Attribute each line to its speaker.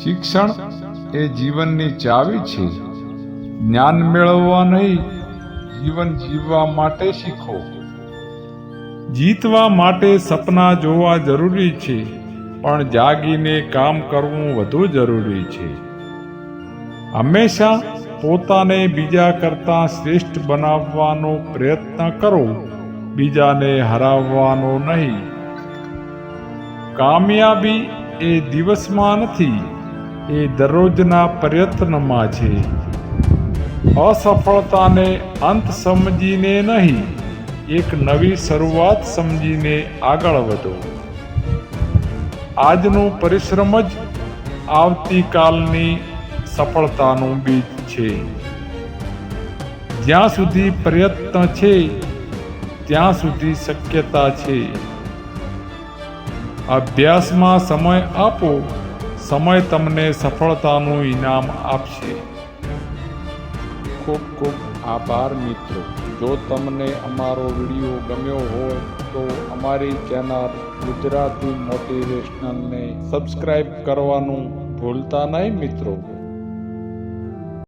Speaker 1: શિક્ષણ એ જીવનની ચાવી છે. જ્ઞાન મેળવવા નહીં, જીવન જીવવા માટે શીખો. જીતવા માટે સપના જોવા જરૂરી છે, પણ જાગીને કામ કરવું વધુ જરૂરી છે. હંમેશા પોતાને બીજા કરતાં શ્રેષ્ઠ બનાવવાનો પ્રયત્ન કરો, બીજાને હરાવવાનો નહીં. કામયાબી એ દિવસમાં નથી, એ દરરોજના પ્રયત્નમાં છે. અસફળતાને અંત સમજીને નહીં, એક નવી શરૂઆત સમજીને આગળ વધો. આજનો પરિશ્રમ જ આવતીકાલની સફળતાનું બીજ છે. જ્યાં સુધી પ્રયત્ન છે, ત્યાં સુધી શક્યતા છે. અભ્યાસમાં સમય આપો, સમય તમને સફળતાનું ઇનામ આપશે. ખૂબ ખૂબ આભાર મિત્રો. જો તમને અમારો વિડીયો ગમ્યો હોય તો અમારી ચેનલ ગુજરાતી મોટિવેશનલને સબસ્ક્રાઈબ કરવાનું ભૂલતા નહીં મિત્રો.